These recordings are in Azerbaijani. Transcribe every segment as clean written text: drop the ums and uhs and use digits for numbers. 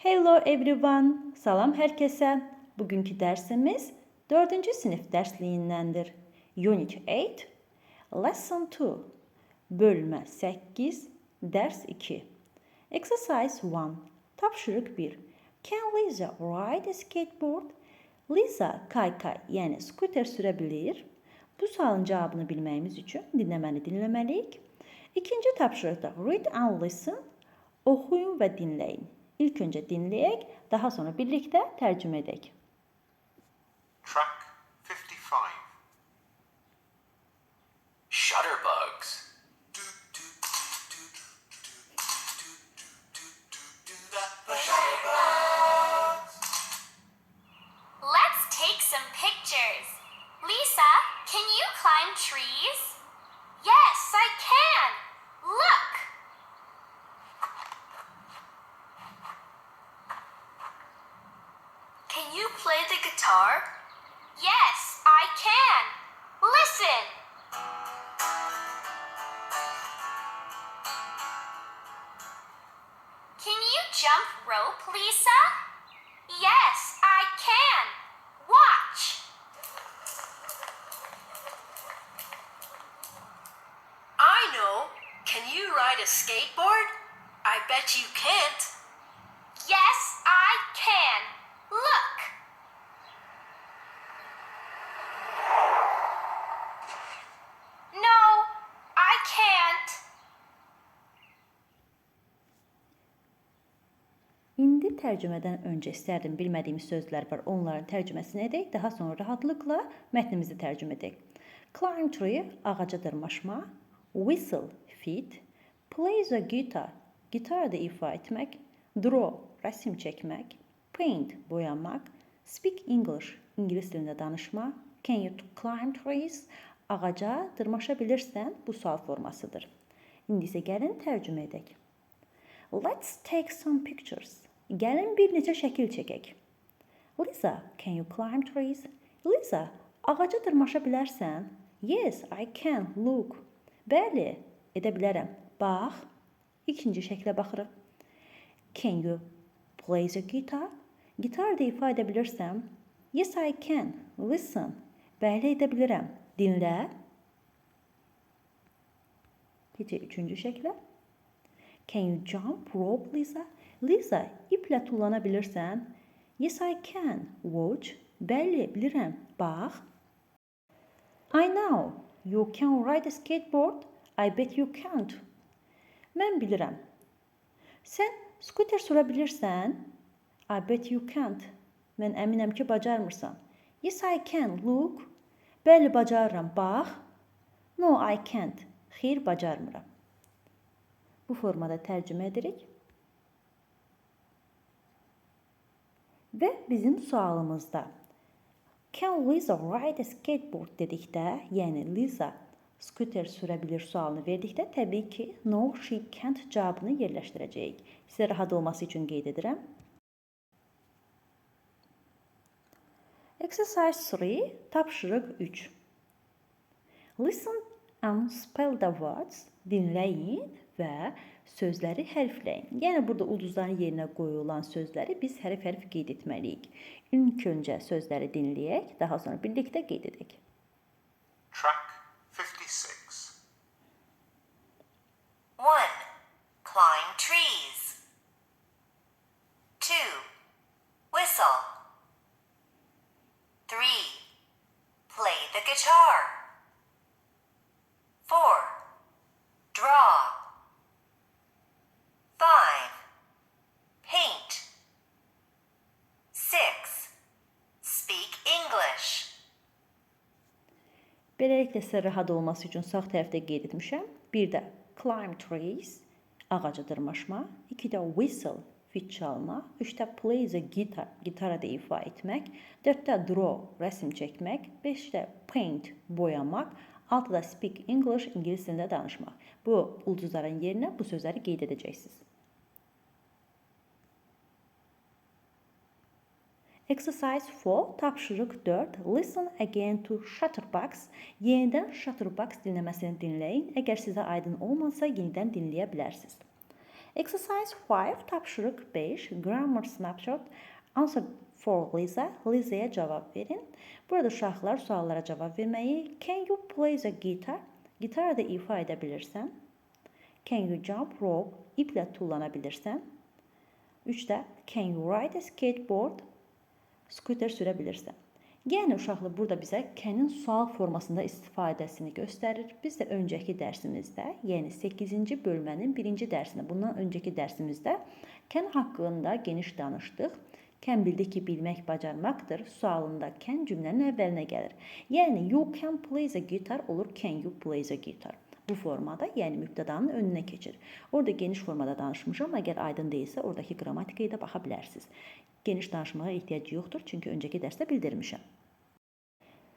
Hello everyone. Salam hər kəsə. Bugünkü dərsimiz 4-cü sinif dərsliyindəndir. Unit 8, Lesson 2, bölmə 8, dərs 2. Exercise 1, tapşırıq 1. Can Lisa ride a skateboard? Lisa kaykay, yəni skuter sürə bilir. Bu sualın cavabını bilməyimiz üçün dinləməni dinləməliyik. İkinci tapşırıqda read and listen, oxuyun və dinləyin. İlk öncə dinləyək, daha sonra birlikdə tərcümə edək. Track 55. Shutterbugs. Let's take some pictures. Lisa, can you climb trees? Yes, I can. Look. Can you play the guitar? Yes, I can. Listen. Can you jump rope, Lisa? Yes, I can. Watch. I know. Can you ride a skateboard? I bet you can't. Yes, I can. Look. No, I can't. İndi tərcümədən öncə istərdim bilmədiyimiz sözlər var, onların tərcüməsini edək, daha sonra rahatlıqla mətnimizi tərcümə edək. Climb tree, ağaca dırmaşma. Whistle, fit. Play the guitar, gitarda ifa etmək. Draw, rəsm çəkmək. Paint, boyamaq. Speak English, ingilis dilində danışma. Can you climb trees? Ağaca dırmaşa bilirsən, bu sual formasıdır. İndi isə gəlin tərcümə edək. Let's take some pictures. Gəlin bir neçə şəkil çəkək. Lisa, can you climb trees? Lisa, ağaca dırmaşa bilərsən? Yes, I can. Look. Bəli, edə bilərəm. Bax. İkinci şəklə baxırıq. Can you play the guitar? Gitarda ifa edə bilirsən? Yes, I can. Listen. Bəli, edə bilirəm. Dinlə. Keçək üçüncü şəklə. Can you jump rope, Lisa? Lisa, iplə tullana bilirsən? Yes, I can. Watch. Bəli, bilirəm. Bax. I know. You can ride a skateboard. I bet you can't. Mən bilirəm. Sən skuter sürə bilirsən? I bet you can't. Mən əminəm ki, bacarmırsan. Yes, I can. Look. Bəli, bacarıram. Bax. No, I can't. Xeyr, bacarmıram. Bu formada tərcümə edirik. Və bizim sualımızda Can Lisa ride a skateboard dedikdə, yəni Lisa skuter sürə bilir sualını verdikdə, təbii ki, no, she can't cavabını yerləşdirəcəyik. Sizə rahat olması üçün qeyd edirəm. Exercise 3, tapşırıq 3. Listen and spell the words. Dinləyin və sözləri hərfləyin. Yəni, burada ulduzların yerinə qoyulan sözləri biz hərf-hərf qeyd etməliyik. İlk öncə sözləri dinləyək, daha sonra birlikdə qeyd edək. Track 56. 1. Climb trees. 2. Whistle. 3. Play the guitar. 4. Draw. 5. Paint. 6. Speak English. Beləliklə sizə rahat olması üçün sağ tərəfdə qeyd etmişəm. Bir də climb trees, ağaca dırmaşma. 2-də whistle, fit çalma. 3-də play the guitar, gitarada ifa etmək. 4-də draw, rəsm çəkmək. 5-də paint, boyamaq. 6-da speak English, ingilis dilində danışmaq. Bu ulduzların yerinə bu sözləri qeyd edəcəksiniz. Exercise 4, tapşırıq 4. Listen again to Shutterbugs. Yenidən Shutterbugs dinləməsini dinləyin. Əgər sizə aydın olmasa, yenidən dinləyə bilərsiniz. Exercise 5, tapşırıq 5, grammar snapshot. Answer for Lisa. Lisa'ya cavab verin. Burada uşaqlar suallara cavab verməyi. Can you play the guitar? Gitar da ifa edə bilirsən. Can you jump rope? İplə tullana bilirsən. 3-də can you ride a skateboard? Scooter sürə bilirsən. Yəni uşaqlar burada bizə can'in sual formasında istifadəsini göstərir. Biz də öncəki dərsimizdə, yəni 8-ci bölmənin 1-ci dərsində, bundan öncəki dərsimizdə can haqqında geniş danışdıq. Can bildik ki, bilmək bacarmaqdır. Sualında can cümlənin əvvəlinə gəlir. Yəni you can play the guitar olur can you play the guitar. Bu formada, yəni mübtədanın önünə keçir. Orada geniş formada danışmışam. Əgər aydın deyilsə, oradakı qrammatikaya da baxa bilərsiniz. Geniş danışmağa ehtiyac yoxdur, çünki öncəki dərsdə bildirmişəm.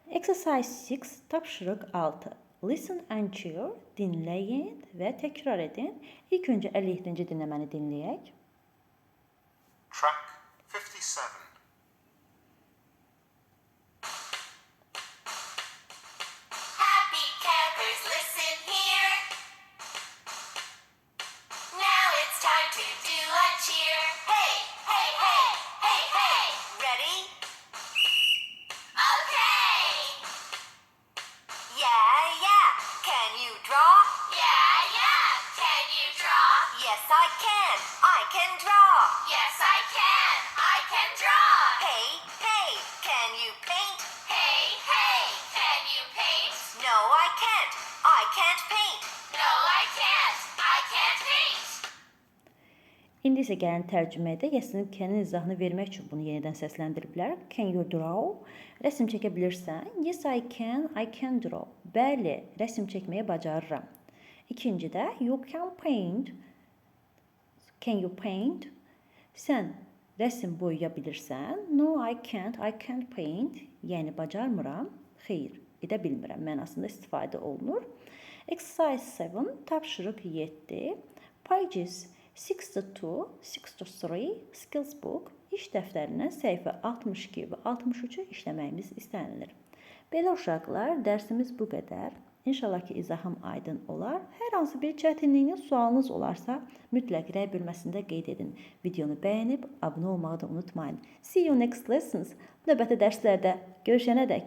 Exercise 6, tapşırıq 6. Listen and cheer, dinləyin və təkrar edin. İlk öncə 57-ci dinləməni dinləyək. Track 57. Happy campers, listen here. Now it's time to do a cheer. Hey, hey, hey, hey, hey. Ready? Okay. Yeah. Can you draw? Yeah. Can you draw? Yes, I can. I can draw. Yes, I can. I can draw. Hey, can you paint? Hey, can you paint? No, I can't. I can't paint. No, I can't. I can't paint. İndi isə gəlin tərcümə edək. Yəsinin can'in izahını vermək üçün bunu yenidən səsləndiriblər. Can you draw? Rəsm çəkə bilirsən? Yes, I can draw. Bəli, rəsm çəkməyi bacarıram. İkincidə, you can paint. Can you paint? Sən rəsm boyaya bilirsən? No, I can't paint. Yəni, bacarmıram, xeyr, edə bilmirəm mənasında istifadə olunur. Exercise 7, tapşırıq 7. Pages 62-63 skills book iş dəftərindən səhifə 62 və 63-ü işləməyimiz istənilir. Belə uşaqlar, dərsimiz bu qədər. İnşallah ki, izahım aydın olar. Hər hansı bir çətinliyiniz, sualınız olarsa, mütləq rəy bölməsində qeyd edin. Videonu bəyənib, abunə olmağı da unutmayın. See you next lessons. Növbəti dərslərdə görüşənədək.